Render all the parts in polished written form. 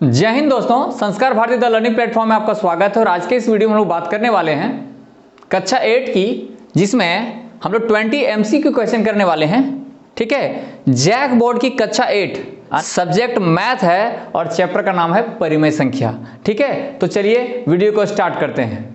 जय हिंद दोस्तों, संस्कार भारती द लर्निंग प्लेटफॉर्म में आपका स्वागत है। और आज के इस वीडियो में हम लोग बात करने वाले हैं कक्षा 8 की, जिसमें हम लोग 20 MCQ क्वेश्चन करने वाले हैं। ठीक है, जैक बोर्ड की कक्षा 8, सब्जेक्ट मैथ है और चैप्टर का नाम है परिमेय संख्या। ठीक है, तो चलिए वीडियो को स्टार्ट करते हैं।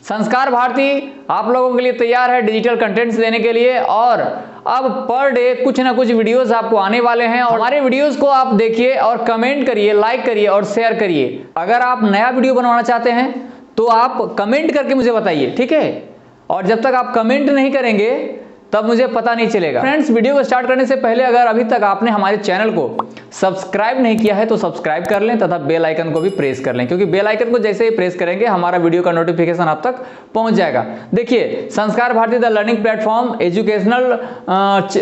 संस्कार भारती आप लोगों के लिए तैयार है डिजिटल कंटेंट्स देने के लिए, और अब पर डे कुछ ना कुछ वीडियोस आपको आने वाले हैं। और हमारे वीडियोस को आप देखिए और कमेंट करिए, लाइक करिए और शेयर करिए। अगर आप नया वीडियो बनवाना चाहते हैं तो आप कमेंट करके मुझे बताइए, ठीक है। और जब तक आप कमेंट नहीं करेंगे तब मुझे पता नहीं चलेगा। फ्रेंड्स, वीडियो को स्टार्ट करने से पहले अगर अभी तक आपने हमारे चैनल को सब्सक्राइब नहीं किया है तो सब्सक्राइब कर लें तथा बेल आइकन को भी प्रेस कर लें, क्योंकि बेल आइकन को जैसे ही प्रेस करेंगे हमारा वीडियो का नोटिफिकेशन आप तक पहुंच जाएगा। देखिए, Sanskar Bharati the learning platform educational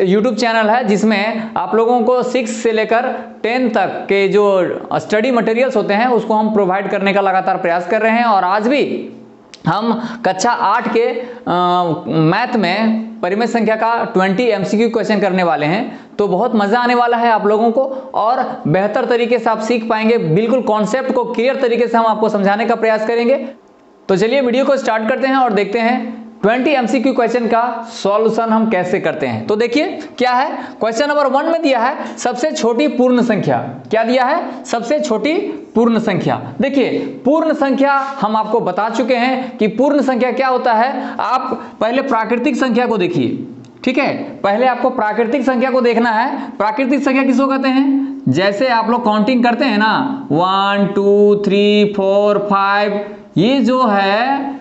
YouTube channel है, जिसमें आप लोगों को 6 से लेकर 10 तक के जो स्टडी मटेरियल्स होते हैं उसको हम प्रोवाइड करने का लगातार प्रयास कर रहे हैं। और आज भी हम कक्षा 8 के मैथ में परिमेय संख्या का 20 MCQ क्वेश्चन करने वाले हैं। तो बहुत मजा आने वाला है आप लोगों को, और बेहतर तरीके से आप सीख पाएंगे। बिल्कुल कॉन्सेप्ट को क्लियर तरीके से हम आपको समझाने का प्रयास करेंगे। तो चलिए वीडियो को स्टार्ट करते हैं और देखते हैं 20 MCQ क्वेश्चन का सॉल्यूशन हम कैसे करते हैं। तो देखिए क्या है, क्वेश्चन नंबर 1 में दिया है सबसे छोटी पूर्ण संख्या। क्या दिया है? सबसे छोटी पूर्ण संख्या। देखिए, पूर्ण संख्या हम आपको बता चुके हैं कि पूर्ण संख्या क्या होता है। आप पहले प्राकृतिक संख्या को देखिए, ठीक है। पहले आपको प्राकृतिक संख्या को देखना है। प्राकृतिक संख्या किसको कहते हैं? जैसे आप लोग काउंटिंग करते हैं ना, 1 2 3 4 5, ये जो है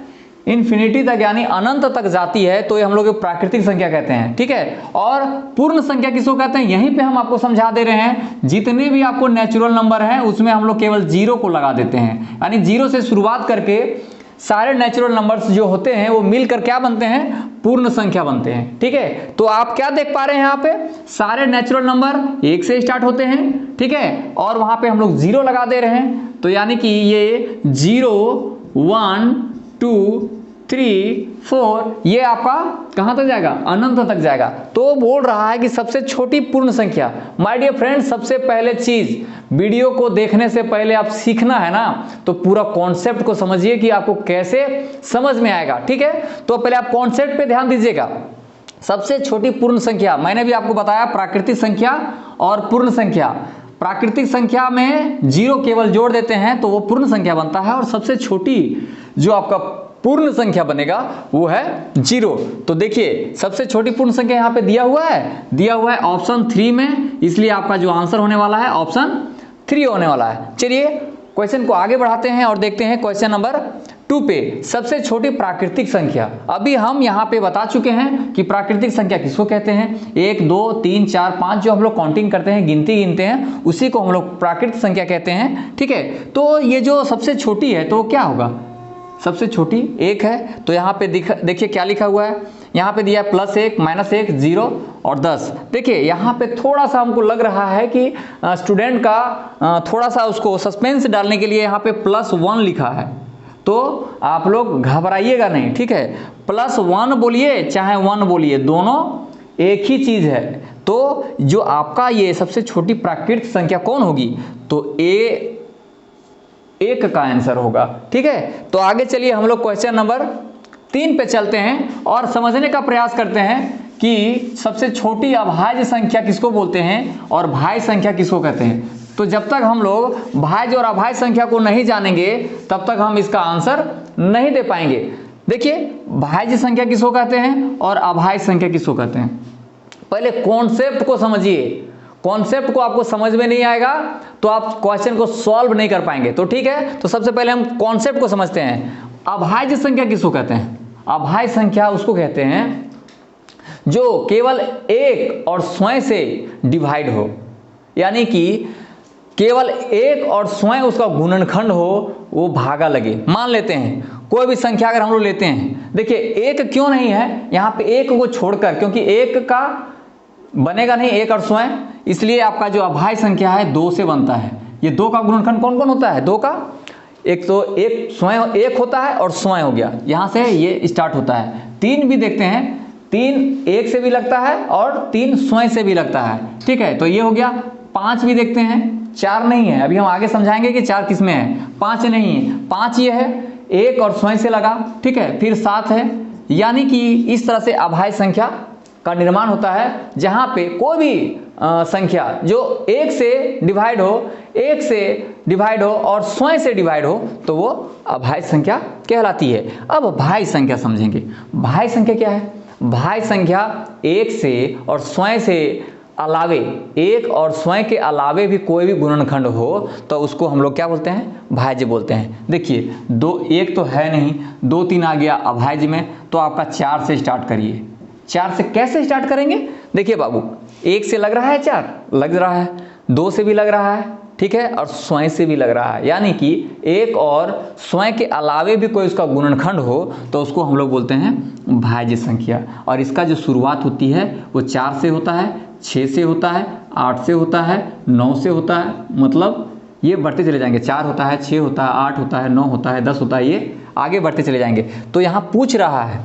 इन्फिनिटी तक यानी अनंत तक जाती है, तो ये हम लोग प्राकृतिक संख्या कहते हैं, ठीक है। और पूर्ण संख्या किसको कहते हैं, यहीं पे हम आपको समझा दे रहे हैं। जितने भी आपको नेचुरल नंबर हैं उसमें हम लोग केवल 0 को लगा देते हैं, यानी 0 से शुरुआत करके सारे नेचुरल नंबर्स जो होते हैं वो मिलकर क्या बनते हैं? पूर्ण संख्या बनते हैं, ठीक है। तो आप क्या देख पा रहे हैं यहाँ पे, सारे नेचुरल नंबर 1 से स्टार्ट होते हैं, ठीक है। और वहां पे हम लोग 0 लगा दे रहे हैं, तो यानी कि ये 0 1 2 3 4 ये आपका कहां तक जाएगा? अनंत तक जाएगा। तो बोल रहा है कि सबसे छोटी पूर्ण संख्या। माय डियर फ्रेंड्स, सबसे पहले चीज, वीडियो को देखने से पहले आप सीखना है ना, तो पूरा कॉन्सेप्ट को समझिए कि आपको कैसे समझ में आएगा, ठीक है। तो पहले आप कॉन्सेप्ट पे ध्यान दीजिएगा। सबसे छोटी पूर्ण संख्या, मैंने भी आपको बताया प्राकृतिक संख्या और पूर्ण संख्या। प्राकृतिक संख्या में 0 केवल जोड़ देते हैं तो वो पूर्ण संख्या बनता है, और सबसे छोटी जो आपका पूर्ण संख्या बनेगा वो है 0। तो देखिए, सबसे छोटी पूर्ण संख्या यहाँ पे दिया हुआ है ऑप्शन 3 में, इसलिए आपका जो आंसर होने वाला है ऑप्शन 3 होने वाला है। चलिए क्वेश्चन को आगे बढ़ाते हैं और देखते हैं क्वेश्चन नंबर 2 पे, सबसे छोटी प्राकृतिक संख्या। अभी हम यहाँ पे बता चुके हैं कि प्राकृतिक संख्या किसको कहते हैं। 1 2 3 4 5 जो हम लोग काउंटिंग करते हैं, गिनती गिनते हैं, उसी को हम लोग प्राकृतिक संख्या कहते हैं, ठीक है। तो ये जो सबसे छोटी है तो क्या होगा? सबसे छोटी 1 है, तो यहाँ पे देखिए क्या लिखा हुआ है। यहाँ पे दिया +1 -1 0 और 10। देखिए यहाँ पे थोड़ा सा हमको लग रहा है कि स्टूडेंट का थोड़ा सा उसको सस्पेंस डालने के लिए यहाँ पे +1 लिखा है। तो आप लोग घबराइएगा नहीं, ठीक है। +1 बोलिए चाहे 1 बोलिए, दोनों एक ही चीज है। तो जो आपका ये सबसे छोटी प्राकृतिक संख्या कौन होगी? तो 1 का आंसर होगा, ठीक है। तो आगे चलिए हम लोग क्वेश्चन नंबर 3 पे चलते हैं और समझने का प्रयास करते हैं कि सबसे छोटी अभाज्य संख्या किसको बोलते हैं और भाज्य संख्या किसको कहते हैं। तो जब तक हम लोग भाज्य और अभाज्य संख्या को नहीं जानेंगे तब तक हम इसका आंसर नहीं दे पाएंगे। देखिए, भाज्य संख्या किसको कहते हैं और अभाज्य संख्या किसको कहते हैं। पहले कॉन्सेप्ट को समझिए। कॉन्सेप्ट को आपको समझ में नहीं आएगा तो आप क्वेश्चन को सॉल्व नहीं कर पाएंगे। तो ठीक है, तो सबसे पहले हम कॉन्सेप्ट को समझते हैं। अभाज्य संख्या किसको कहते हैं? अभाज्य संख्या उसको कहते हैं जो केवल 1 और स्वयं से डिवाइड हो, यानी कि केवल 1 और स्वयं उसका गुणनखंड हो, वो भागा लगे। मान लेते हैं कोई भी संख्या अगर हम लोग लेते हैं, देखिए 1 क्यों नहीं है यहाँ पे 1 को छोड़कर, क्योंकि 1 का बनेगा नहीं 1 और स्वयं, इसलिए आपका जो अभाज्य संख्या है 2 से बनता है। ये 2 का गुणनखंड कौन कौन होता है? 2 का एक तो एक स्वयं 1 होता है और स्वयं हो गया, यहां से ये स्टार्ट होता है। 3 भी देखते हैं, 3 1 से भी लगता है और 3 स्वयं से भी लगता है, ठीक है। तो ये हो गया। 5 भी देखते हैं, 4 नहीं है, अभी हम आगे समझाएंगे कि 4 किस में है। 5 नहीं है, 5 ये है, 1 और स्वयं से लगा, ठीक है, फिर 7 है। यानी कि इस तरह से अभाज्य संख्या का निर्माण होता है जहां पे कोई भी संख्या जो 1 से डिवाइड हो, 1 से डिवाइड हो और स्वयं से डिवाइड हो तो वो अभाज्य संख्या कहलाती है। अब भाज्य संख्या समझेंगे। भाज्य संख्या क्या है? भाज्य संख्या 1 से और स्वयं से अलावे, 1 और स्वयं के अलावे भी कोई भी गुणनखंड हो तो उसको हम लोग क्या बोलते हैं? भाज्य बोलते हैं। देखिए 2, 1 तो है नहीं, 2, 3 आ गया अभाज्य में, तो आपका 4 से स्टार्ट करिए। 4 से कैसे स्टार्ट करेंगे? देखिए बाबू, 1 से लग रहा है 4, लग रहा है, 2 से भी लग रहा है, ठीक है, और स्वयं से भी लग रहा है। यानी कि 1 और स्वयं के अलावे भी कोई उसका गुणनखंड हो तो उसको हम लोग बोलते हैं भाज्य संख्या। और इसका जो शुरुआत होती है वो 4 से होता है, 6 से होता है, 8 से होता है, 9 से होता है, मतलब ये बढ़ते चले जाएंगे। 4 होता है, 6 होता है, 8 होता है, 9 होता है, 10 होता है, ये आगे बढ़ते चले जाएंगे। तो यहाँ पूछ रहा है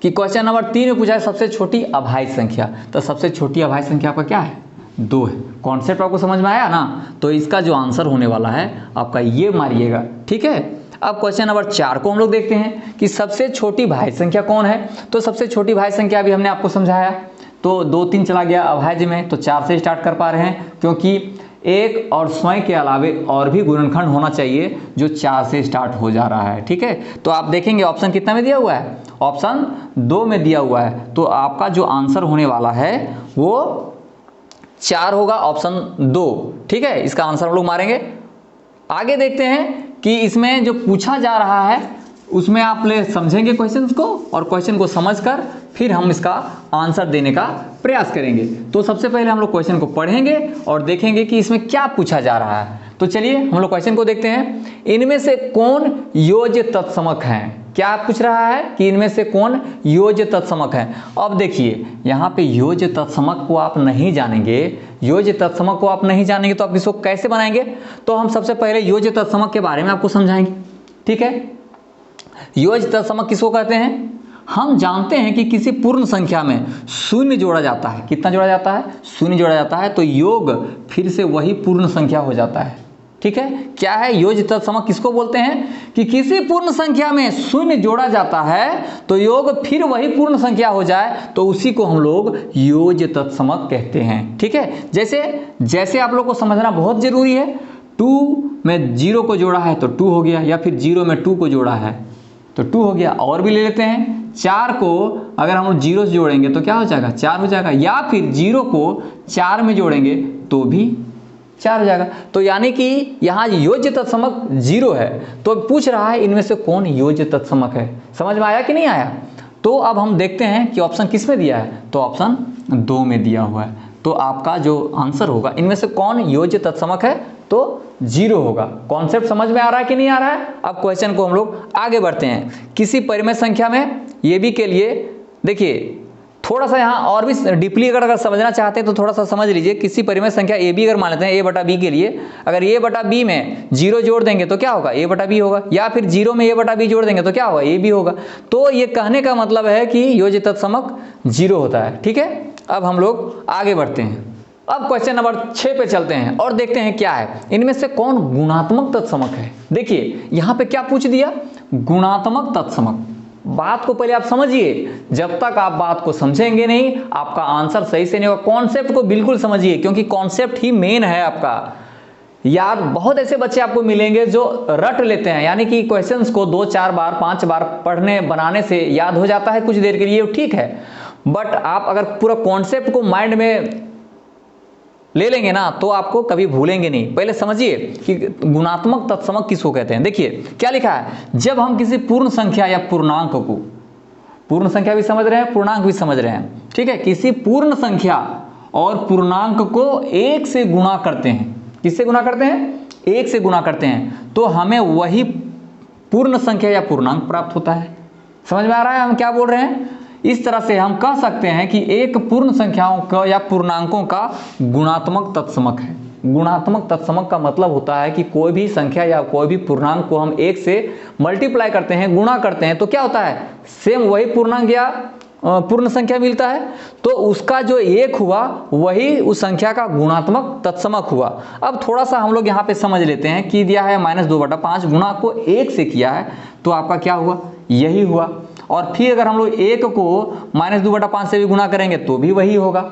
कि क्वेश्चन नंबर 3 में पूछा है सबसे छोटी अभाज्य संख्या। तो सबसे छोटी अभाज्य संख्या आपका क्या है? 2 है। कॉन्सेप्ट आपको समझ में आया ना? तो इसका जो आंसर होने वाला है आपका ये मारिएगा, ठीक है। अब क्वेश्चन नंबर 4 को हम लोग देखते हैं कि सबसे छोटी भाज्य संख्या कौन है। तो सबसे छोटी भाज्य संख्या भी हमने आपको समझाया, तो 2, 3 चला गया अभाज्य में, तो 4 से स्टार्ट कर पा रहे हैं क्योंकि 1 और स्वयं के अलावे और भी गुणनखंड होना चाहिए जो 4 से स्टार्ट हो जा रहा है, ठीक है। तो आप देखेंगे ऑप्शन कितना में दिया हुआ है? ऑप्शन 2 में दिया हुआ है। तो आपका जो आंसर होने वाला है वो 4 होगा, ऑप्शन 2, ठीक है। इसका आंसर हम लोग मारेंगे। आगे देखते हैं कि इसमें जो पूछा जा रहा है उसमें आप ले समझेंगे क्वेश्चन को, और क्वेश्चन को समझकर फिर हम इसका आंसर देने का प्रयास करेंगे। तो सबसे पहले हम लोग क्वेश्चन को पढ़ेंगे और देखेंगे कि इसमें क्या पूछा जा रहा है। तो चलिए हम लोग क्वेश्चन को देखते हैं। इनमें से कौन योज्य तत्समक हैं? क्या पूछ रहा है कि इनमें से कौन योज्य तत्समक है। अब देखिए यहाँ पे योज्य तत्समक को आप नहीं जानेंगे, योज्य तत्समक को आप नहीं जानेंगे तो आप इसको कैसे बनाएंगे? तो हम सबसे पहले योज्य तत्समक के बारे में आपको समझाएंगे, ठीक है। योज्य तत्समक किसको कहते हैं? हम जानते हैं कि किसी पूर्ण संख्या में शून्य जोड़ा जाता है। कितना जोड़ा जाता है? शून्य जोड़ा जाता है, तो योग फिर से वही पूर्ण संख्या हो जाता है, ठीक है। क्या है योज्य तत्समक? किसको बोलते हैं कि किसी पूर्ण संख्या में शून्य जोड़ा जाता है तो योग फिर वही पूर्ण संख्या हो जाए, तो उसी को हम लोग योज्य तत्समक कहते हैं, ठीक है। जैसे आप लोग को समझना बहुत जरूरी है। 2 में 0 को जोड़ा है तो 2 हो गया, या फिर 0 में 2 को जोड़ा है तो 2 हो गया। और भी ले लेते हैं, 4 को अगर हम 0 से जोड़ेंगे तो क्या हो जाएगा? 4 हो जाएगा, या फिर 0 को 4 में जोड़ेंगे तो भी 4 हो जाएगा। तो यानी कि यहाँ योज्य तत्समक 0 है। तो पूछ रहा है इनमें से कौन योज्य तत्समक है। समझ में आया कि नहीं आया? तो अब हम देखते हैं कि ऑप्शन किस में दिया है। तो ऑप्शन 2 में दिया हुआ है। तो आपका जो आंसर होगा इनमें से कौन योज्य तत्समक है, तो 0 होगा। कॉन्सेप्ट समझ में आ रहा है कि नहीं आ रहा है? अब क्वेश्चन को हम लोग आगे बढ़ते हैं। किसी परिमेय संख्या में ये भी के लिए देखिए थोड़ा सा यहाँ और भी डीपली अगर समझना चाहते हैं तो थोड़ा सा समझ लीजिए। किसी परिमेय संख्या ए बी अगर मान लेते हैं, ए बटा बी के लिए अगर ए बटा बी में 0 जोड़ देंगे तो क्या होगा? ए बटा बी होगा, या फिर 0 में ए बटा बी जोड़ देंगे तो क्या होगा? ए बी होगा। तो ये कहने का मतलब है कि योज्य तत्समक 0 होता है, ठीक है। अब हम लोग आगे बढ़ते हैं। अब क्वेश्चन नंबर 6 पे चलते हैं और देखते हैं क्या है इनमें से कौन गुणात्मक तत्समक है। देखिए यहाँ पे क्या पूछ दिया? गुणात्मक तत्समक। बात को पहले आप समझिए, जब तक आप बात को समझेंगे नहीं आपका आंसर सही से नहीं होगा। कॉन्सेप्ट को बिल्कुल समझिए, क्योंकि कॉन्सेप्ट ही मेन है आपका। यार बहुत ऐसे बच्चे आपको मिलेंगे जो रट लेते हैं, यानी कि क्वेश्चंस को 2, 4 बार 5 बार पढ़ने बनाने से याद हो जाता है कुछ देर के लिए, ठीक है। बट आप अगर पूरा कॉन्सेप्ट को माइंड में ले लेंगे ना तो आपको कभी भूलेंगे नहीं। पहले समझिए कि गुणात्मक तत्समक किसको कहते हैं। देखिए क्या लिखा है, जब हम किसी पूर्ण संख्या या पूर्णांक को, पूर्ण संख्या भी समझ रहे हैं पूर्णांक भी समझ रहे हैं, ठीक है, किसी पूर्ण संख्या और पूर्णांक को 1 से गुणा करते हैं। किससे गुणा करते हैं? 1 से गुणा करते हैं, तो हमें वही पूर्ण संख्या या पूर्णांक प्राप्त होता है। समझ में आ रहा है हम क्या बोल रहे हैं? इस तरह से हम कह सकते हैं कि एक पूर्ण संख्याओं का या पूर्णांकों का गुणात्मक तत्समक है। गुणात्मक तत्समक का मतलब होता है कि कोई भी संख्या या कोई भी पूर्णांक को हम 1 से मल्टीप्लाई करते हैं, गुणा करते हैं, तो क्या होता है? सेम वही पूर्णांक या पूर्ण संख्या मिलता है, तो उसका जो एक हुआ वही उस संख्या का गुणात्मक तत्समक हुआ। अब थोड़ा सा हम लोग यहाँ पे समझ लेते हैं कि दिया है -2/5 गुणा को 1 से किया है तो आपका क्या हुआ, यही हुआ। और फिर अगर हम लोग 1 को -2/5 से भी गुणा करेंगे तो भी वही होगा।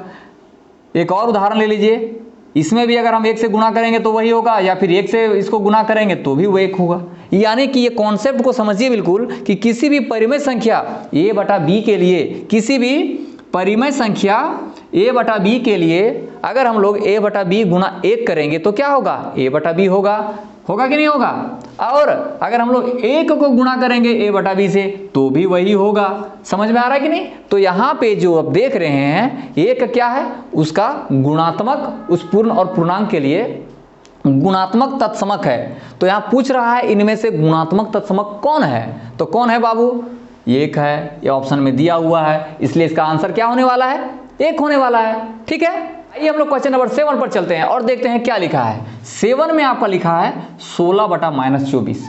एक और उदाहरण ले लीजिए, इसमें भी अगर हम 1 से गुणा करेंगे तो वही होगा, या फिर 1 से इसको गुणा करेंगे तो भी वो 1 होगा। यानी कि ये कॉन्सेप्ट को समझिए बिल्कुल कि किसी भी परिमेय संख्या a/b के लिए, किसी भी परिमेय संख्या a/b के लिए अगर हम लोग a/b गुणा 1 करेंगे तो क्या होगा, a/b होगा, होगा कि नहीं होगा। और अगर हम लोग 1 को गुणा करेंगे a/b से तो भी वही होगा। समझ में आ रहा है कि नहीं। तो यहाँ पे जो आप देख रहे हैं, एक क्या है, उसका गुणात्मक उस पूर्ण और पूर्णांक के लिए गुणात्मक तत्समक है। तो यहाँ पूछ रहा है इनमें से गुणात्मक तत्समक कौन है, तो कौन है बाबू, 1 है, ये ऑप्शन में दिया हुआ है, इसलिए इसका आंसर क्या होने वाला है, 1 होने वाला है। ठीक है, आइए हम लोग क्वेश्चन नंबर 7 पर चलते हैं और देखते हैं क्या लिखा है। 7 में आपका लिखा है 16/-24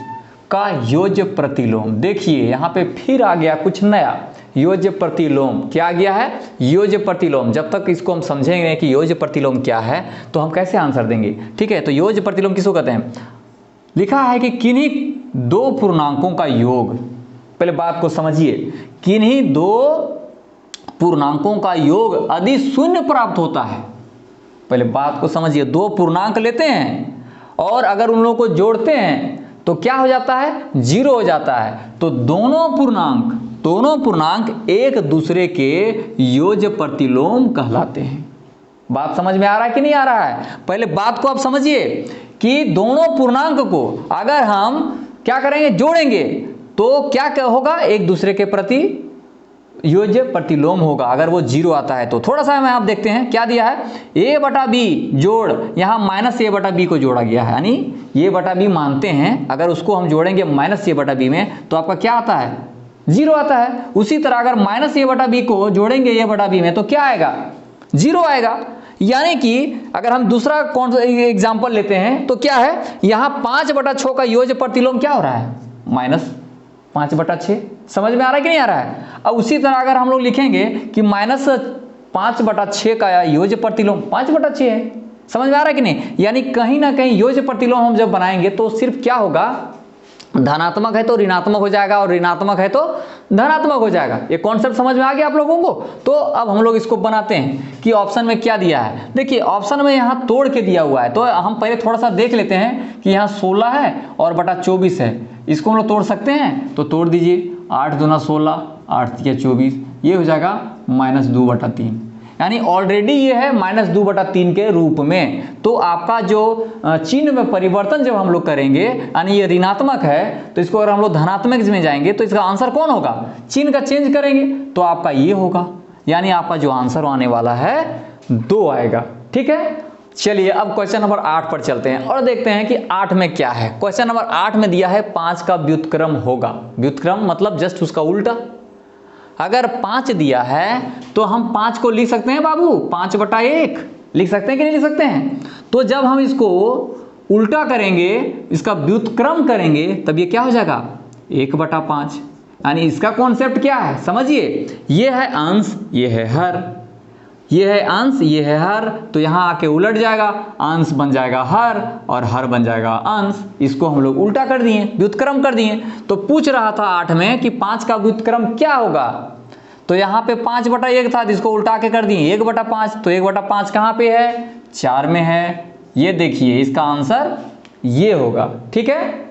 का योज्य प्रतिलोम। देखिए यहाँ पे फिर आ गया कुछ नया, योज्य प्रतिलोम। क्या आ गया है, योज्य प्रतिलोम। जब तक इसको हम समझेंगे कि योज्य प्रतिलोम क्या है तो हम कैसे आंसर देंगे। ठीक है, तो योज्य प्रतिलोम किसको कहते हैं। लिखा है कि किन्हीं दो पूर्णांकों का योग, पहले बात को समझिए, किन्हीं दो पूर्णांकों का योग यदि शून्य प्राप्त होता है। पहले बात को समझिए, दो पूर्णांक लेते हैं और अगर उन लोगों को जोड़ते हैं तो क्या हो जाता है, 0 हो जाता है। तो दोनों पूर्णांक एक दूसरे के योज्य प्रतिलोम कहलाते हैं। बात समझ में आ रहा है कि नहीं आ रहा है। पहले बात को आप समझिए कि दोनों पूर्णांक को अगर हम क्या करेंगे, जोड़ेंगे तो क्या होगा, एक दूसरे के प्रति योज्य प्रतिलोम होगा। अगर वो 0 आता है तो थोड़ा सा हमें आप देखते हैं क्या दिया है, a/b जोड़, यहाँ -a/b को जोड़ा गया है, यानी a/b मानते हैं, अगर उसको हम जोड़ेंगे -a/b में तो आपका क्या आता है, 0 आता है। उसी तरह अगर -a/b को जोड़ेंगे a/b में तो क्या आएगा, 0 आएगा। यानी कि अगर हम दूसरा कौन सा एग्जाम्पल लेते हैं तो क्या है, यहाँ 5/6 का योज्य प्रतिलोम क्या हो रहा है, -5/6। समझ में आ रहा है कि नहीं आ रहा है। अब उसी तरह अगर हम लोग लिखेंगे कि -5/6 का योज्य प्रतिलोम 5/6 है। समझ में आ रहा है कि नहीं। यानी कहीं ना कहीं योज्य प्रतिलोम हम जब बनाएंगे तो सिर्फ क्या होगा, धनात्मक है तो ऋणात्मक हो जाएगा और ऋणात्मक है तो धनात्मक हो जाएगा। ये कॉन्सेप्ट समझ में आ गया आप लोगों को। तो अब हम लोग इसको बनाते हैं कि ऑप्शन में क्या दिया है। देखिए ऑप्शन में यहाँ तोड़ के दिया हुआ है, तो हम पहले थोड़ा सा देख लेते हैं कि यहाँ 16 है और बटा 24 है, इसको हम लोग तोड़ सकते हैं तो तोड़ दीजिए। 8 दूना 16, 8 तिया 24, ये हो जाएगा -2/3। यानी ऑलरेडी ये है -2/3 के रूप में। तो आपका जो चिन्ह में परिवर्तन जब हम लोग करेंगे, यानी ये ऋणात्मक है तो इसको अगर हम लोग धनात्मक में जाएंगे तो इसका आंसर कौन होगा, चिन्ह का चेंज करेंगे तो आपका ये होगा। यानी आपका जो आंसर आने वाला है 2 आएगा। ठीक है, चलिए अब क्वेश्चन नंबर 8 पर चलते हैं और देखते हैं कि 8 में क्या है। क्वेश्चन नंबर 8 में दिया है 5 का व्युत्क्रम होगा। व्युत्क्रम मतलब जस्ट उसका उल्टा। अगर 5 दिया है तो हम 5 को लिख सकते हैं बाबू, 5/1 लिख सकते हैं कि नहीं लिख सकते हैं। तो जब हम इसको उल्टा करेंगे, इसका व्युत्क्रम करेंगे, तब ये क्या हो जाएगा, 1/5। यानी इसका कॉन्सेप्ट क्या है समझिए, ये है अंश, ये है हर, ये है अंश, ये है हर, तो यहाँ आके उलट जाएगा, अंश बन जाएगा हर और हर बन जाएगा अंश। इसको हम लोग उल्टा कर दिए, व्युत्क्रम कर दिए। तो पूछ रहा था 8 में कि 5 का व्युत्क्रम क्या होगा, तो यहाँ पे 5/1 था, जिसको उल्टा के कर दिए 1/5। तो 1/5 कहाँ पे है, 4 में है। ये देखिए इसका आंसर ये होगा। ठीक है,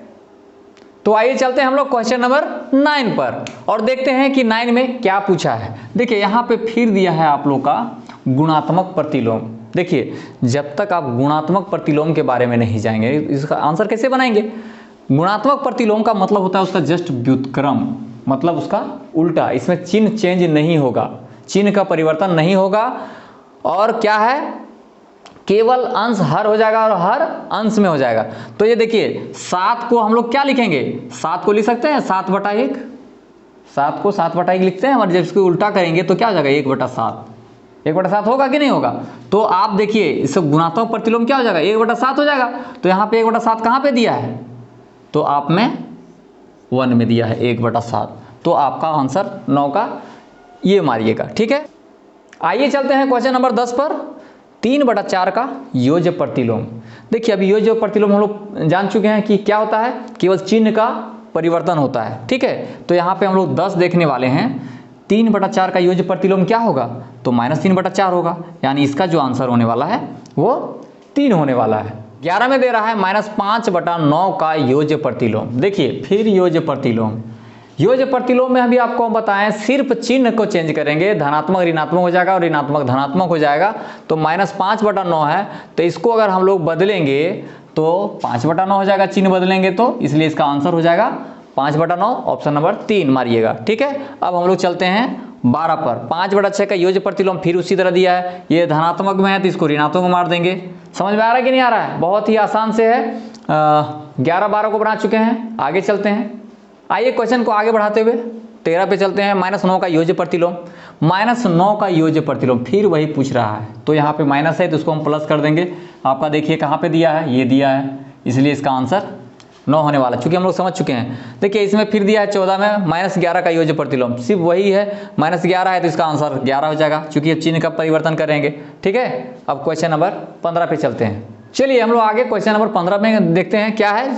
तो आइए चलते हैं हम लोग क्वेश्चन नंबर 9 पर और देखते हैं कि 9 में क्या पूछा है। देखिए यहाँ पे फिर दिया है आप लोग का गुणात्मक प्रतिलोम। देखिए जब तक आप गुणात्मक प्रतिलोम के बारे में नहीं जाएंगे इसका आंसर कैसे बनाएंगे। गुणात्मक प्रतिलोम का मतलब होता है उसका जस्ट व्युत्क्रम, मतलब उसका उल्टा। इसमें चिन्ह चेंज नहीं होगा, चिन्ह का परिवर्तन नहीं होगा। और क्या है, केवल अंश हर हो जाएगा और हर अंश में हो जाएगा। तो ये देखिए 7 को हम लोग क्या लिखेंगे, 7 को लिख सकते हैं 7/1। 7 को 7/1 लिखते हैं और जब इसको उल्टा करेंगे तो क्या हो जाएगा, 1/7। 1/7 होगा कि नहीं होगा। तो आप देखिए इससे गुणात्मक प्रतिलोम क्या हो जाएगा, 1/7 हो जाएगा। तो यहाँ पे 1/7 कहाँ पे दिया है, तो आप में 1 में दिया है 1/7। तो आपका आंसर 9 का ये मारिएगा, ठीक है। आइए चलते हैं क्वेश्चन नंबर 10 पर। 3/4 का योज्य प्रतिलोम। देखिए अभी योज्य प्रतिलोम हम लोग जान चुके हैं कि क्या होता है, केवल चिन्ह का परिवर्तन होता है, ठीक है। तो यहाँ पे हम लोग 10 देखने वाले हैं। 3/4 का योज्य प्रतिलोम क्या होगा, तो -3/4 होगा, यानी इसका जो आंसर होने वाला है वो 3 होने वाला है। 11 में दे रहा है -5/9 का योज्य प्रतिलोम। देखिए फिर योज्य प्रतिलोम। योज्य प्रतिलोम में अभी आपको हम बताएं सिर्फ चिन्ह को चेंज करेंगे, धनात्मक ऋणात्मक हो जाएगा और ऋणात्मक धनात्मक हो जाएगा। तो -5/9 है, तो इसको अगर हम लोग बदलेंगे तो 5/9 हो जाएगा, चिन्ह बदलेंगे तो, इसलिए इसका आंसर हो जाएगा 5/9, ऑप्शन नंबर 3 मारिएगा, ठीक है। अब हम लोग चलते हैं 12 पर। 5/6 का योज्य प्रतिलोम फिर उसी तरह दिया है, ये धनात्मक में है तो इसको ऋणात्मक में मार देंगे। समझ में आ रहा है कि नहीं आ रहा है, बहुत ही आसान से है। 11-12 को बना चुके हैं, आगे चलते हैं। आइए क्वेश्चन को आगे बढ़ाते हुए 13 पे चलते हैं। -9 का योज्य प्रतिलोम। -9 का योज्य प्रतिलोम फिर वही पूछ रहा है, तो यहाँ पे माइनस है तो इसको हम प्लस कर देंगे। आपका देखिए कहाँ पे दिया है, ये दिया है, इसलिए इसका आंसर 9 होने वाला, चूंकि हम लोग समझ चुके हैं। देखिए इसमें फिर दिया है 14 में -11 का योज्य प्रतिलोम, सिर्फ वही है, -11 है तो इसका आंसर 11 हो जाएगा, चूंकि अब चिन्ह का परिवर्तन करेंगे, ठीक है। अब क्वेश्चन नंबर 15 पे चलते हैं। चलिए हम लोग आगे क्वेश्चन नंबर 15 में देखते हैं क्या है।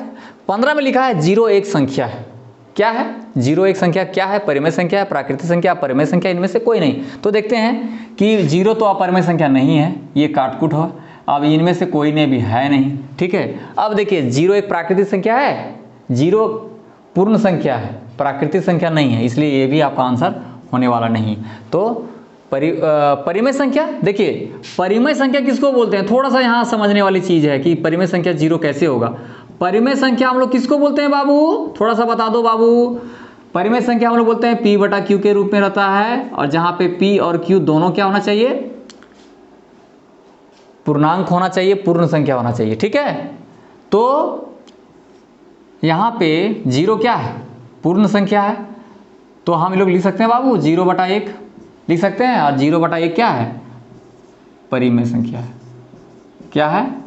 15 में लिखा है 0 एक संख्या है। क्या है 0 एक संख्या, क्या है, परिमेय संख्या है, प्राकृतिक संख्या, अपरिमेय संख्या, इनमें से कोई नहीं। तो देखते हैं कि 0 तो अपरिमेय संख्या नहीं है, ये काटकुट हो, अब इनमें से कोई ने भी है नहीं, ठीक है। अब देखिए 0 एक प्राकृतिक संख्या है, 0 पूर्ण संख्या है, प्राकृतिक संख्या नहीं है, इसलिए ये भी आपका आंसर होने वाला नहीं। तो परिमेय संख्या, देखिए परिमेय संख्या किसको बोलते हैं, थोड़ा सा यहाँ समझने वाली चीज है कि परिमेय संख्या 0 कैसे होगा। परिमेय संख्या हम लोग किसको बोलते हैं बाबू, थोड़ा सा बता दो बाबू। परिमेय संख्या हम लोग बोलते हैं P/Q के रूप में रहता है, और जहां पे P और Q दोनों क्या होना चाहिए, पूर्णांक होना चाहिए, पूर्ण संख्या होना चाहिए, ठीक है। तो यहां पे 0 क्या है, पूर्ण संख्या है, तो हम लोग लिख सकते हैं बाबू 0/1 लिख सकते हैं, और 0/1 क्या है, परिमेय संख्या है। क्या है,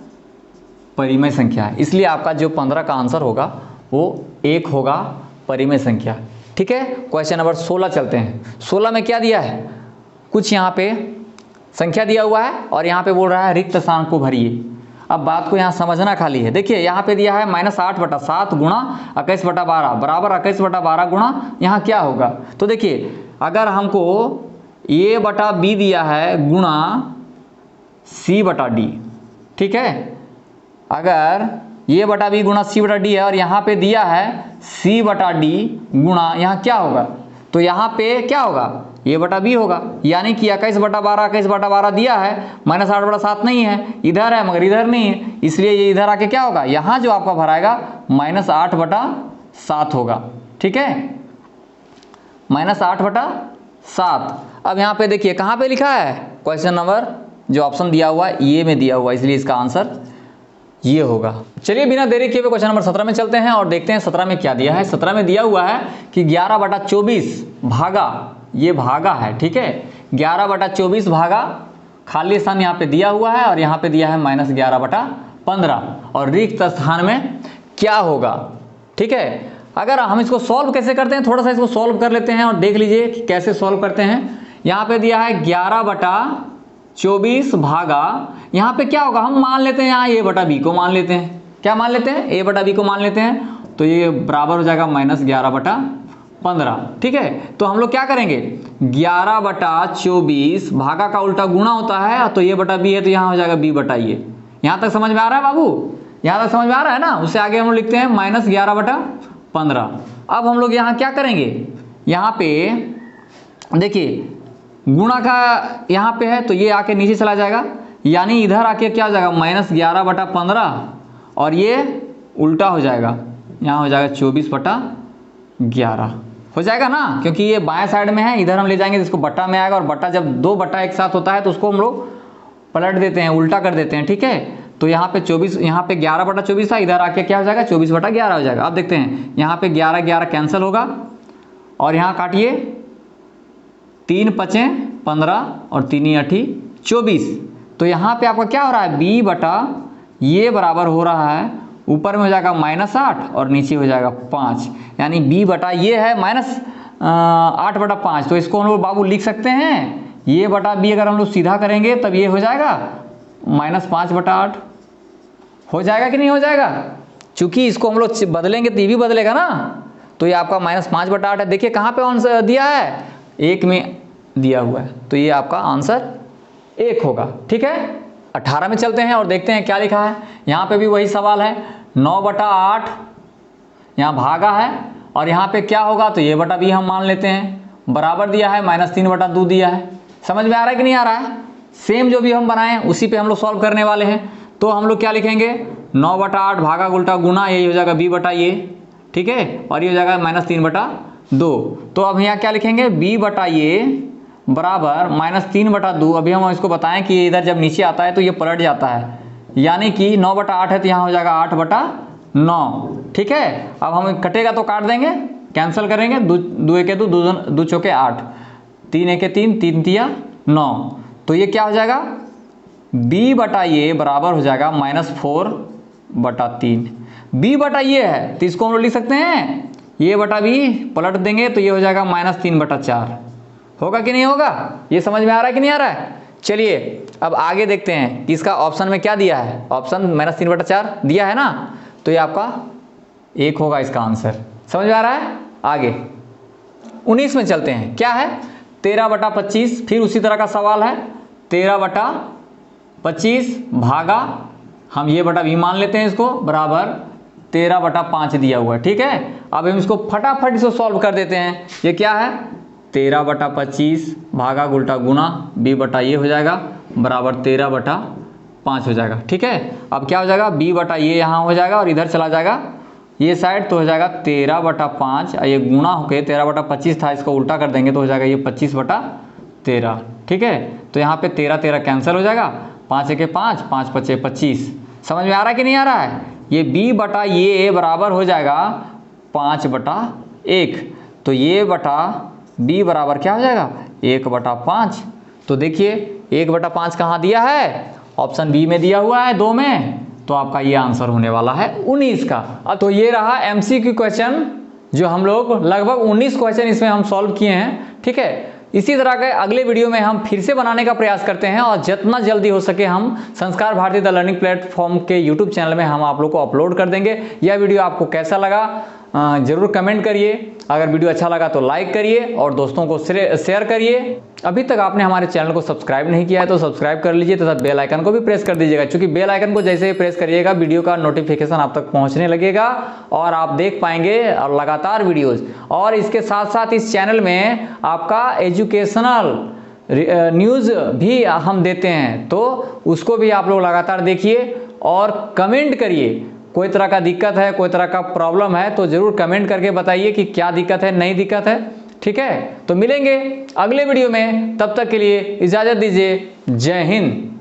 परिमेय संख्या है, इसलिए आपका जो 15 का आंसर होगा वो 1 होगा, परिमेय संख्या, ठीक है। क्वेश्चन नंबर 16 चलते हैं। 16 में क्या दिया है, कुछ यहाँ पे संख्या दिया हुआ है और यहाँ पे बोल रहा है रिक्त स्थान को भरिए। अब बात को यहाँ समझना खाली है। देखिए यहाँ पे दिया है -8/7 गुणा 21/12 बराबर 21/12 गुणा, यहाँ क्या होगा, तो देखिए अगर हमको A/B दिया है गुणा C/D, ठीक है। अगर A/B गुणा C/D है और यहाँ पे दिया है C/D गुणा, यहाँ क्या होगा, तो यहाँ पे क्या होगा, A/B होगा, यानी कि 21/12 दिया है, -8/7 नहीं है, इधर है मगर इधर नहीं है, इसलिए ये इधर आके क्या होगा, यहाँ जो आपका भराएगा -8/7 होगा, ठीक है, -8/7। अब यहाँ पे देखिए कहाँ पे लिखा है, क्वेश्चन नंबर जो ऑप्शन दिया हुआ है ये में दिया हुआ है, इसलिए इसका आंसर ये होगा। चलिए बिना देरी किए हुए क्वेश्चन नंबर 17 में चलते हैं और देखते हैं 17 में क्या दिया है। 17 में दिया हुआ है कि 11/24 भागा, ये भागा है, ठीक है, 11/24 भागा, खाली स्थान यहाँ पे दिया हुआ है और यहाँ पे दिया है -11/15, और रिक्त स्थान में क्या होगा, ठीक है। अगर हम इसको सॉल्व कैसे करते हैं, थोड़ा सा इसको सॉल्व कर लेते हैं और देख लीजिए कि कैसे सॉल्व करते हैं। यहाँ पे दिया है 11/24 भागा, यहाँ पे क्या होगा, हम मान लेते हैं यहाँ A/B को मान लेते हैं, क्या मान लेते हैं, A/B को मान लेते हैं, तो ये बराबर हो जाएगा -11/15, ठीक है। तो हम लोग क्या करेंगे, 11/24 भागा का उल्टा गुणा होता है, तो A/B है तो यहाँ हो जाएगा B/A। यहाँ तक समझ में आ रहा है बाबू, यहाँ तक समझ में आ रहा है ना। उससे आगे हम लोग लिखते हैं -11/15। अब हम लोग यहाँ क्या करेंगे, यहाँ पे देखिए गुणा का यहाँ पे है तो ये आके नीचे चला जाएगा, यानी इधर आके क्या हो जाएगा -11/15, और ये उल्टा हो जाएगा, यहाँ हो जाएगा 24/11 हो जाएगा ना, क्योंकि ये बाएं साइड में है, इधर हम ले जाएंगे तो इसको बट्टा में आएगा, और बट्टा जब 2 बट्टा एक साथ होता है तो उसको हम लोग पलट देते हैं, उल्टा कर देते हैं, ठीक है। तो यहाँ पे 24, यहाँ पे 11/24 था, इधर आके क्या हो जाएगा 24/11 हो जाएगा। अब देखते हैं यहाँ पे 11 कैंसिल होगा, और यहाँ काटिए 3 × 5 = 15 और 3 × 8 = 24। तो यहाँ पे आपका क्या हो रहा है, B/ ये बराबर हो रहा है, ऊपर में हो जाएगा -8 और नीचे हो जाएगा 5, यानी B/ ये है 8/5, तो इसको हम लोग बाबू लिख सकते हैं ये बटा बी। अगर हम लोग सीधा करेंगे तब ये हो जाएगा -5/8। हो जाएगा कि नहीं हो जाएगा? चूंकि इसको हम लोग बदलेंगे तो ये भी बदलेगा ना, तो ये आपका -5/8 है। देखिए कहाँ पे आंसर दिया है, 1 में दिया हुआ है, तो ये आपका आंसर 1 होगा। ठीक है, 18 में चलते हैं और देखते हैं क्या लिखा है। यहाँ पे भी वही सवाल है, 9/8 यहाँ भागा है और यहाँ पे क्या होगा, तो ये बटा बी हम मान लेते हैं। बराबर दिया है, -3/2 दिया है। समझ में आ रहा है कि नहीं आ रहा है? सेम जो भी हम बनाए हैं उसी पे हम लोग सॉल्व करने वाले हैं। तो हम लोग क्या लिखेंगे, 9/8 भागा उल्टा गुना, यही हो जाएगा b बटा ये। ठीक है, और ये हो जाएगा -3/2। तो अब यहाँ क्या लिखेंगे, b बटा ये बराबर -3/2। अभी हम इसको बताएं कि इधर जब नीचे आता है तो ये पलट जाता है, यानी कि 9/8 है तो यहाँ हो जाएगा 8/9। ठीक है, अब हम कटेगा तो काट देंगे, कैंसिल करेंगे, 2 1 2 2 चौके 8, 3 1 3 3 तिया 9। तो ये क्या हो जाएगा, b बटा ये बराबर हो जाएगा -4/3। b बटा ये है तो इसको हम लोग लिख सकते हैं ये बटा b, पलट देंगे तो ये हो जाएगा -3/4। होगा कि नहीं होगा? ये समझ में आ रहा है कि नहीं आ रहा है? चलिए अब आगे देखते हैं कि इसका ऑप्शन में क्या दिया है। ऑप्शन -3/4 दिया है ना, तो ये आपका 1 होगा इसका आंसर। समझ में आ रहा है? आगे 19 में चलते हैं। क्या है, 13/25। फिर उसी तरह का सवाल है, 13/25 भागा, हम ये बटा भी मान लेते हैं इसको, बराबर 13/5 दिया हुआ है। ठीक है, अब हम इसको फटाफट इसको सॉल्व कर देते हैं। ये क्या है, 13/25 भागा उल्टा गुना b बटा ये हो जाएगा बराबर 13/5 हो जाएगा। ठीक है, अब क्या हो जाएगा, b बटा ये यहाँ हो जाएगा और इधर चला जाएगा ये साइड, तो हो जाएगा 13/5। ये गुना होके 13/25 था, इसको उल्टा कर देंगे तो हो जाएगा ये 25/13। ठीक है, तो यहाँ पे 13 कैंसिल हो जाएगा, 5 1 5 5 5 25। समझ में आ रहा है कि नहीं आ रहा है? ये b बटा ये बराबर हो जाएगा 5/1। तो ये बटा b बराबर क्या हो जाएगा, 1/5। तो देखिए 1/5 कहाँ दिया है, ऑप्शन बी में दिया हुआ है 2 में, तो आपका ये आंसर होने वाला है 19 का। अब तो ये रहा MCQ क्वेश्चन, जो हम लोग लगभग 19 क्वेश्चन इसमें हम सॉल्व किए हैं। ठीक है, इसी तरह के अगले वीडियो में हम फिर से बनाने का प्रयास करते हैं और जितना जल्दी हो सके हम संस्कार भारती द लर्निंग प्लेटफॉर्म के यूट्यूब चैनल में हम आप लोग को अपलोड कर देंगे। यह वीडियो आपको कैसा लगा जरूर कमेंट करिए। अगर वीडियो अच्छा लगा तो लाइक करिए और दोस्तों को शेयर करिए। अभी तक आपने हमारे चैनल को सब्सक्राइब नहीं किया है तो सब्सक्राइब कर लीजिए तथा बेल आइकन को भी प्रेस कर दीजिएगा, क्योंकि बेल आइकन को जैसे ही प्रेस करिएगा वीडियो का नोटिफिकेशन आप तक पहुंचने लगेगा और आप देख पाएंगे और लगातार वीडियोज़। और इसके साथ साथ इस चैनल में आपका एजुकेशनल न्यूज़ भी हम देते हैं, तो उसको भी आप लोग लगातार देखिए और कमेंट करिए। कोई तरह का दिक्कत है, कोई तरह का प्रॉब्लम है तो ज़रूर कमेंट करके बताइए कि क्या दिक्कत है, नहीं दिक्कत है। ठीक है, तो मिलेंगे अगले वीडियो में, तब तक के लिए इजाज़त दीजिए। जय हिंद।